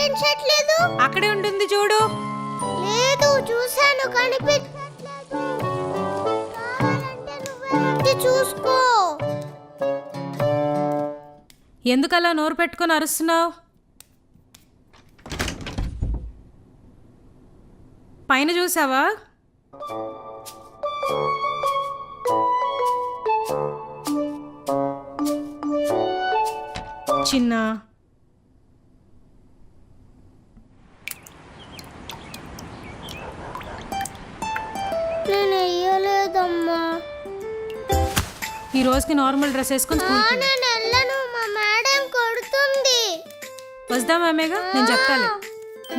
కనిపించట్లేదు. అక్కడే ఉంటుంది చూడు. లేదు, చూసాను, కనిపించట్లేదు. కావాలంటే నువ్వే చూసుకో. ఎందుకలా నోరు పెట్టుకొని అరుస్తున్నావు? పైన చూసావా? చిన్న నేను వేయలేదమ్మా. ఈ రోజుకి నార్మల్ డ్రెస్ వేసుకొని స్కూల్కి వెళ్ళు. నేను వెళ్ళను, మా మేడం కొడుతుంది. వస్తామేగా, నేను చెప్తాలే.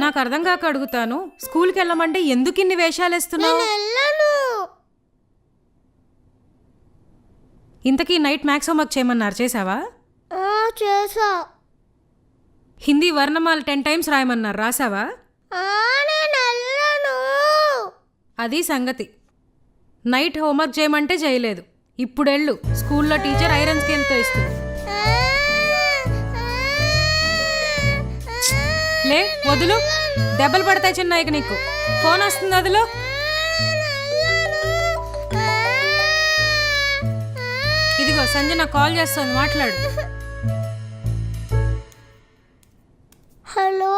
నాకు అర్థం కాక అడుగుతాను, స్కూల్కి వెళ్ళమంటే ఎందుకు ఇన్ని వేషాలు వేస్తున్నావు? నేను వెళ్ళను. ఇంతకీ నైట్ మ్యాథ్స్ హోంవర్క్ చేయమన్నారు, చేసావా? చేసా. హిందీ వర్ణమాల 10 times రాయమన్నారు, రాసావా? నేను వెళ్ళను. అది సంగతి. నైట్ హోంవర్క్ చేయమంటే చేయలేదు. ఇప్పుడు వెళ్ళు, స్కూల్లో టీచర్ ఐరన్ స్కేల్తో ఇస్తుంది. లే, వదులు, దెబ్బలు పడతాయి చిన్నాయిక నీకు. ఫోన్ వస్తుంది, వదులు. ఇదిగో సంజయ్ నాకు కాల్ చేస్తుంది, మాట్లాడు. హలో,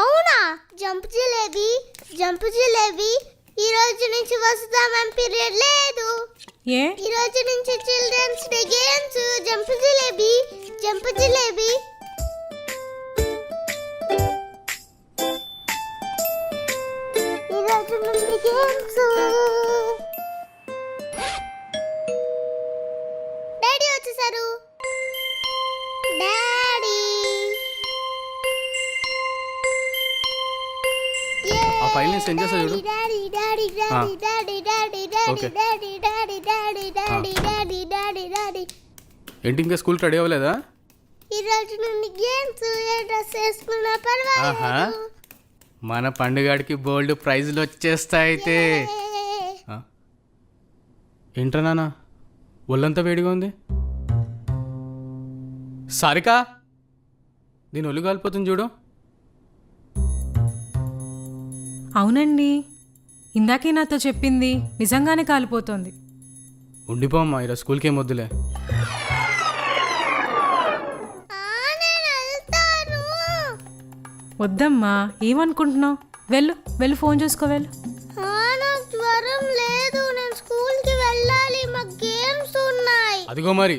అవునా? Jump jalebi, jump jalebi. ఈ రోజు నుంచి వస్తామని పీరియడ్ లేదు. ఏ, ఈ రోజు నుంచి children's day games. Jump jalebi, jump jalebi. ఈ రోజు నుండి గేమ్స్. డాడీ వచ్చేసారు. డాడీ, ఆ ఫైల్ని సెండ్ చేస్తా చూడు. Daddy daddy daddy daddy daddy daddy okay. Daddy daddy daddy daddy daddy daddy daddy. ఏంటి ఇంకా స్కూల్కి రెడీ అవ్వలేదా? ఈ రోజు నుండి గేమ్స్. ఏ డ్రెస్ వేసుకున్నా ఆహా, పర్వాలేదు. మన పండుగాడికి బోల్డ్ ప్రైజ్లు వచ్చేస్తాయితే. ఏంట్రా నాన్న, ఒళ్ళంతా వేడిగా ఉంది. సారికా, దీని ఒళ్ళు కాలిపోతుంది చూడు. అవునండి, ఇందాకే నాతో చెప్పింది, నిజంగానే కాలిపోతోంది. ఉండిపోమ్మా, ఈరోజు స్కూల్కి ఏం వద్దులే. నేను వెళ్తాను. వద్దమ్మా, ఏమనుకుంటున్నావు? వెళ్ళు వెళ్ళు, ఫోన్ చూసుకో, వెళ్ళు. నాకు జ్వరం లేదు, నేను స్కూల్కి వెళ్ళాలి, మాకు గేమ్స్ ఉన్నాయి. అదిగో మరి,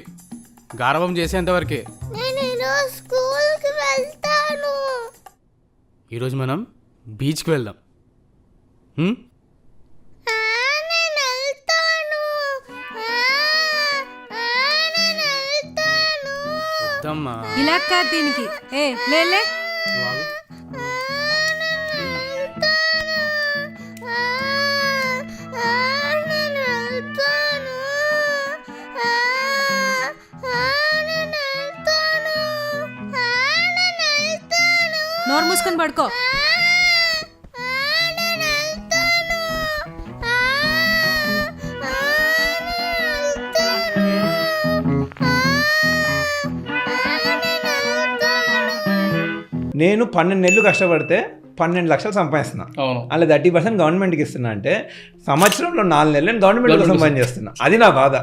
గారవం చేసేంతవరకే. నేను ఈరోజు స్కూల్కి వెళ్తాను. ఈరోజు మనం బీచ్కి వెళ్దాం. నేను వెళ్తాను. నేను వెళ్తాను. వద్దమ్మా, ఇలా కాదు దీనికి. ఏ లే లే. నువ్వు ఆగు. నోరు మూసుకొని పడుకో. నేను 12 నెలలు కష్టపడితే 12 లక్షలు సంపాదిస్తున్నా. అలా 30% గవర్నమెంట్కి ఇస్తున్నా అంటే సంవత్సరంలో 4 నెలలు నేను గవర్నమెంట్ కోసం పని చేస్తున్నా. అది నా బాధ.